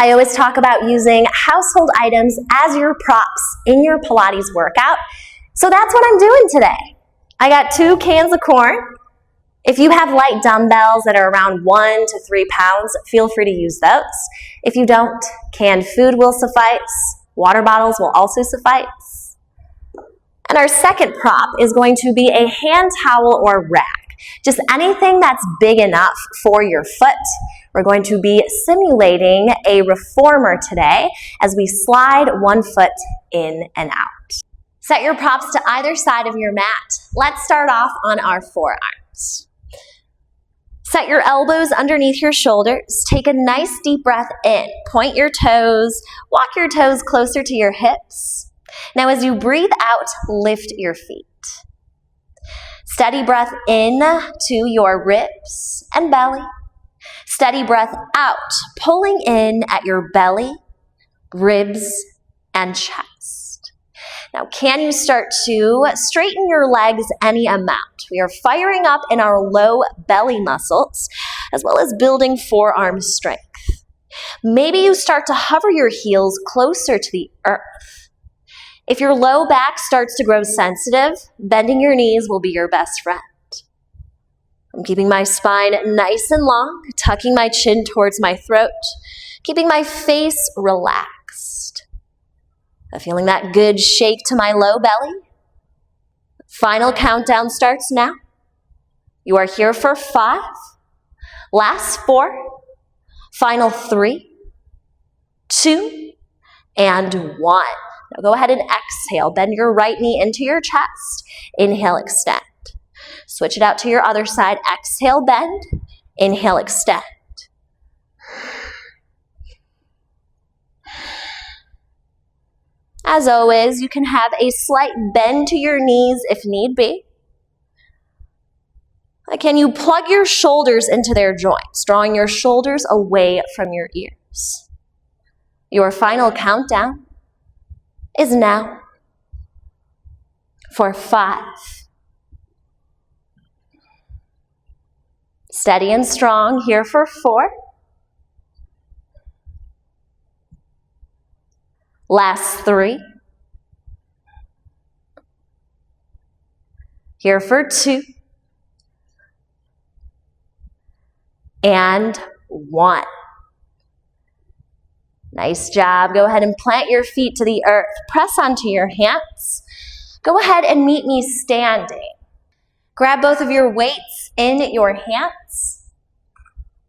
I always talk about using household items as your props in your Pilates workout. So that's what I'm doing today. I got 2 cans of corn. If you have light dumbbells that are around 1 to 3 pounds, feel free to use those. If you don't, canned food will suffice. Water bottles will also suffice. And our second prop is going to be a hand towel or rack. Just anything that's big enough for your foot. We're going to be simulating a reformer today as we slide one foot in and out. Set your props to either side of your mat. Let's start off on our forearms. Set your elbows underneath your shoulders. Take a nice deep breath in. Point your toes. Walk your toes closer to your hips. Now as you breathe out, lift your feet. Steady breath in to your ribs and belly. Steady breath out, pulling in at your belly, ribs, and chest. Now, can you start to straighten your legs any amount? We are firing up in our low belly muscles, as well as building forearm strength. Maybe you start to hover your heels closer to the earth. If your low back starts to grow sensitive, bending your knees will be your best friend. I'm keeping my spine nice and long, tucking my chin towards my throat, keeping my face relaxed. Feeling that good shake to my low belly. Final countdown starts now. You are here for 5, last 4, final 3, 2, and 1. Now go ahead and exhale. Bend your right knee into your chest. Inhale, extend. Switch it out to your other side. Exhale, bend. Inhale, extend. As always, you can have a slight bend to your knees if need be. Can you plug your shoulders into their joints, drawing your shoulders away from your ears? Your final countdown is now for 5. Steady and strong, here for 4. Last 3. Here for 2. And 1. Nice job. Go ahead and plant your feet to the earth. Press onto your hands. Go ahead and meet me standing. Grab both of your weights in your hands.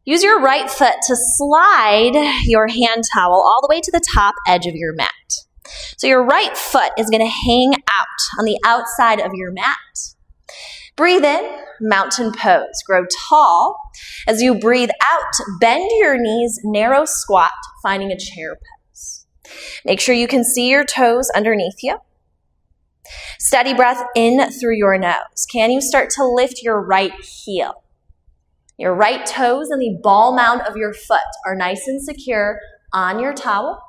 Use your right foot to slide your hand towel all the way to the top edge of your mat. So your right foot is going to hang out on the outside of your mat. Breathe in, mountain pose. Grow tall. As you breathe out, bend your knees, narrow squat, finding a chair pose. Make sure you can see your toes underneath you. Steady breath in through your nose. Can you start to lift your right heel? Your right toes and the ball mound of your foot are nice and secure on your towel.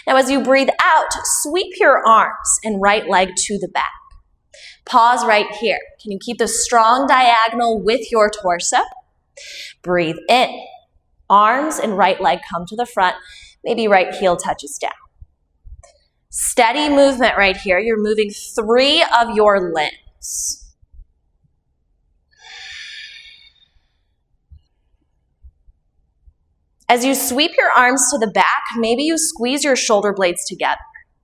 Now as you breathe out, sweep your arms and right leg to the back. Pause right here. Can you keep the strong diagonal with your torso? Breathe in. Arms and right leg come to the front. Maybe right heel touches down. Steady movement right here. You're moving 3 of your limbs. As you sweep your arms to the back, maybe you squeeze your shoulder blades together,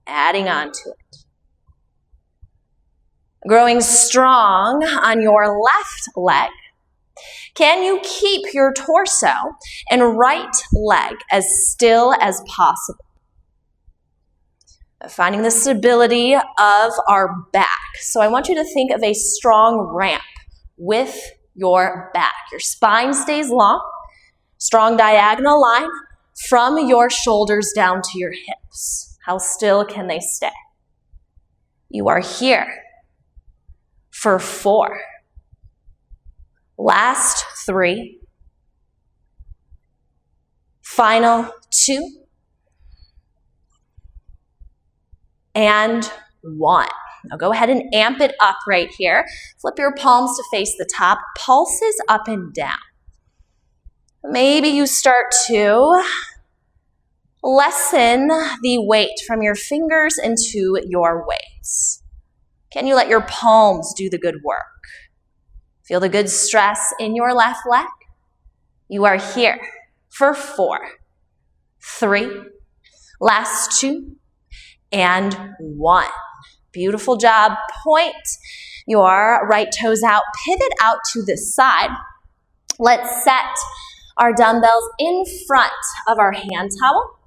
adding on to it. Growing strong on your left leg. Can you keep your torso and right leg as still as possible? Finding the stability of our back. So I want you to think of a strong ramp with your back. Your spine stays long, strong diagonal line from your shoulders down to your hips. How still can they stay? You are here for 4. Last 3. Final 2. And 1. Now go ahead and amp it up right here. Flip your palms to face the top. Pulses up and down. Maybe you start to Lessen the weight from your fingers into your weights. Can you let your palms do the good work? Feel the good stress in your left leg? You are here for 4, 3, last 2, and 1. Beautiful job. Point your right toes out, pivot out to the side. Let's set our dumbbells in front of our hand towel.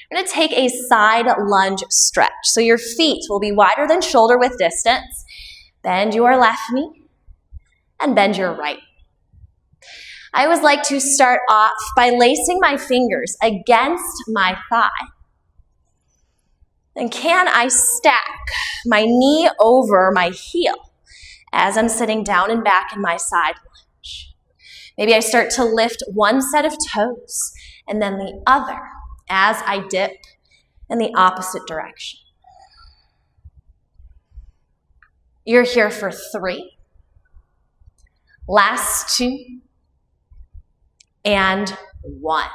We're going to take a side lunge stretch. So your feet will be wider than shoulder width distance. Bend your left knee and bend your right. I always like to start off by lacing my fingers against my thigh. And can I stack my knee over my heel as I'm sitting down and back in my side lunge? Maybe I start to lift one set of toes and then the other as I dip in the opposite direction. You're here for 3, last 2, and 1.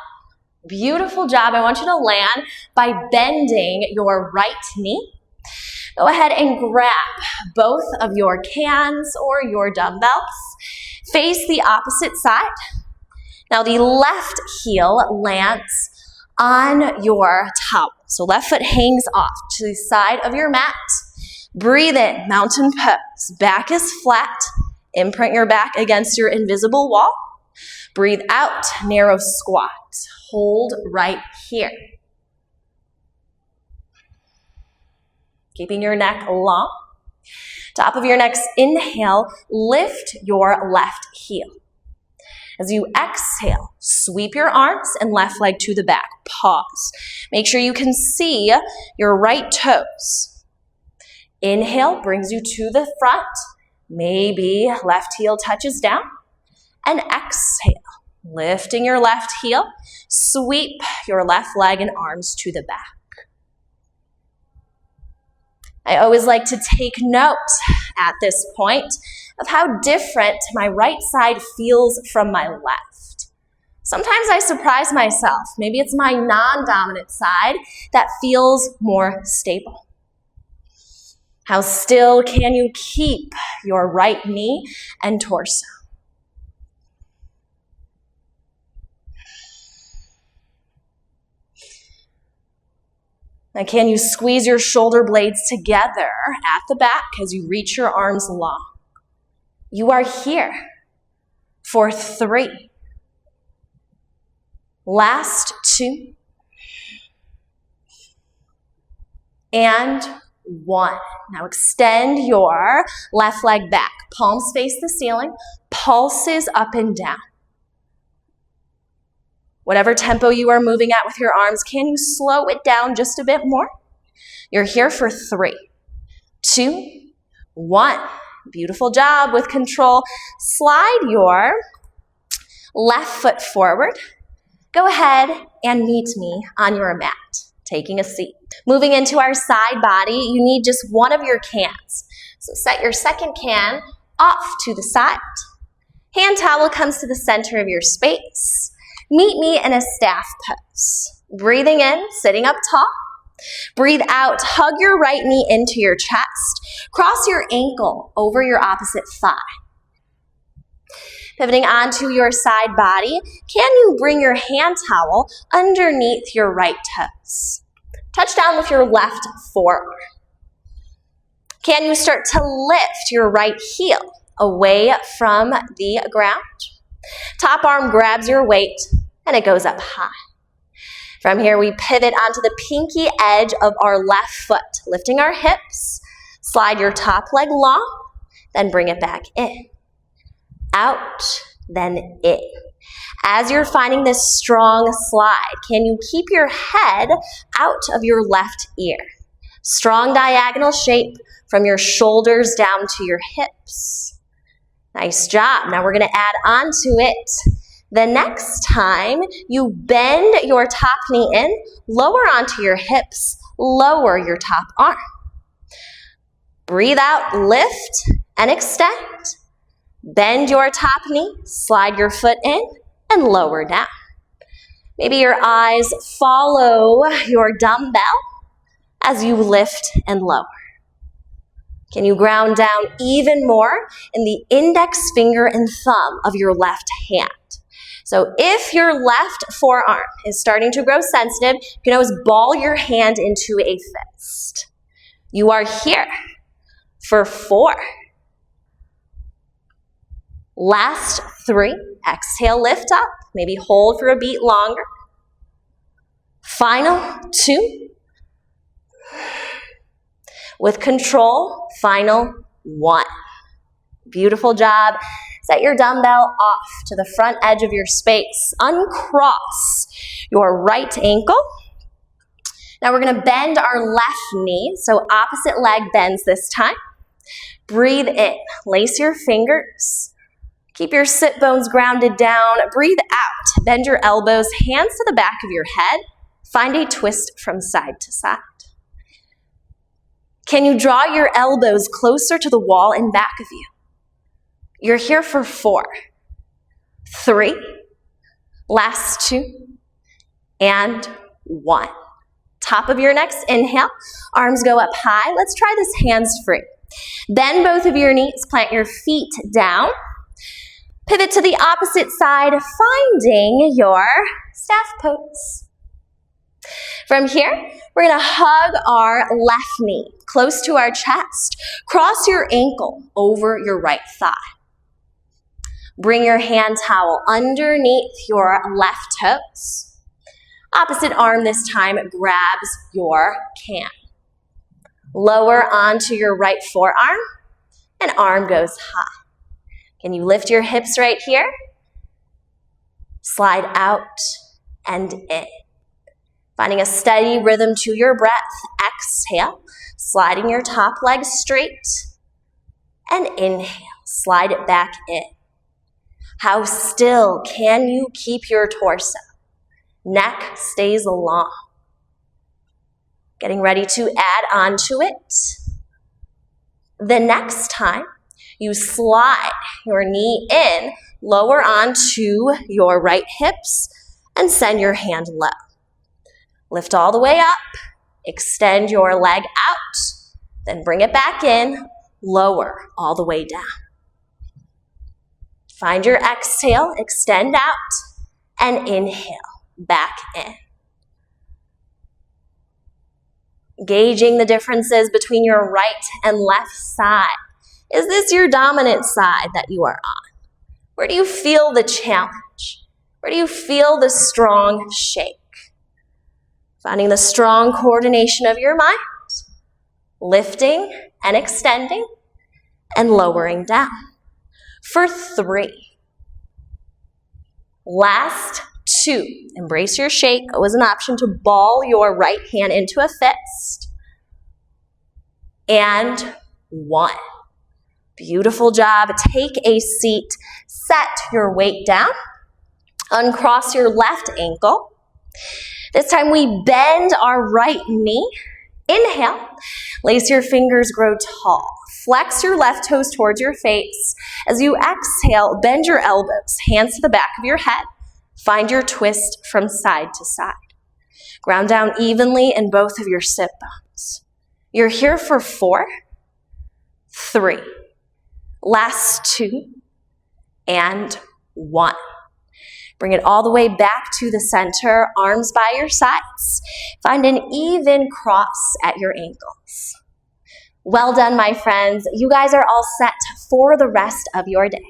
Beautiful job. I want you to land by bending your right knee. Go ahead and grab both of your cans or your dumbbells. Face the opposite side. Now the left heel lands on your towel. So left foot hangs off to the side of your mat. Breathe in, mountain pose. Back is flat. Imprint your back against your invisible wall. Breathe out, narrow squat. Hold right here. Keeping your neck long. Top of your next inhale, lift your left heel. As you exhale, sweep your arms and left leg to the back. Pause. Make sure you can see your right toes. Inhale brings you to the front. Maybe left heel touches down. And exhale, lifting your left heel. Sweep your left leg and arms to the back. I always like to take note at this point of how different my right side feels from my left. Sometimes I surprise myself. Maybe it's my non-dominant side that feels more stable. How still can you keep your right knee and torso? Now, can you squeeze your shoulder blades together at the back as you reach your arms long? You are here for 3. Last 2. And 1. Now extend your left leg back. Palms face the ceiling. Pulses up and down. Whatever tempo you are moving at with your arms, can you slow it down just a bit more? You're here for 3, 2, 1. Beautiful job with control. Slide your left foot forward. Go ahead and meet me on your mat, taking a seat. Moving into our side body, you need just one of your cans. So set your second can off to the side. Hand towel comes to the center of your space. Meet me in a staff pose. Breathing in, sitting up tall. Breathe out, hug your right knee into your chest. Cross your ankle over your opposite thigh. Pivoting onto your side body, can you bring your hand towel underneath your right toes? Touch down with your left forearm. Can you start to lift your right heel away from the ground? Top arm grabs your weight and it goes up high. From here, we pivot onto the pinky edge of our left foot, lifting our hips. Slide your top leg long, then bring it back in. Out, then in. As you're finding this strong slide, can you keep your head out of your left ear? Strong diagonal shape from your shoulders down to your hips. Nice job. Now we're going to add on to it. The next time you bend your top knee in, lower onto your hips, lower your top arm. Breathe out, lift, and extend. Bend your top knee, slide your foot in, and lower down. Maybe your eyes follow your dumbbell as you lift and lower. Can you ground down even more in the index finger and thumb of your left hand? So if your left forearm is starting to grow sensitive, you can always ball your hand into a fist. You are here for 4. Last 3. Exhale, lift up. Maybe hold for a beat longer. Final 2. With control, final 1. Beautiful job. Set your dumbbell off to the front edge of your space. Uncross your right ankle. Now we're going to bend our left knee, so opposite leg bends this time. Breathe in. Lace your fingers. Keep your sit bones grounded down. Breathe out. Bend your elbows, hands to the back of your head. Find a twist from side to side. Can you draw your elbows closer to the wall in back of you? You're here for 4, 3, last 2, and 1. Top of your next inhale, arms go up high. Let's try this hands free. Bend both of your knees, plant your feet down. Pivot to the opposite side, finding your staff pose. From here, we're going to hug our left knee close to our chest. Cross your ankle over your right thigh. Bring your hand towel underneath your left toes. Opposite arm this time grabs your can. Lower onto your right forearm, and arm goes high. Can you lift your hips right here? Slide out and in. Finding a steady rhythm to your breath. Exhale, sliding your top leg straight. And inhale, slide it back in. How still can you keep your torso? Neck stays long. Getting ready to add on to it. The next time, you slide your knee in, lower onto your right hips, and send your hand low. Lift all the way up, extend your leg out, then bring it back in, lower all the way down. Find your exhale, extend out, and inhale, back in. Gauging the differences between your right and left side. Is this your dominant side that you are on? Where do you feel the challenge? Where do you feel the strong shake? Finding the strong coordination of your mind, lifting and extending and lowering down. For 3. Last 2. Embrace your shake. It was an option to ball your right hand into a fist. And 1. Beautiful job. Take a seat. Set your weight down. Uncross your left ankle. This time we bend our right knee. Inhale. Lace your fingers, grow tall. Flex your left toes towards your face. As you exhale, bend your elbows, hands to the back of your head. Find your twist from side to side. Ground down evenly in both of your sit bones. You're here for 4, 3, last 2, and 1. Bring it all the way back to the center, arms by your sides. Find an even cross at your ankles. Well done, my friends. You guys are all set for the rest of your day.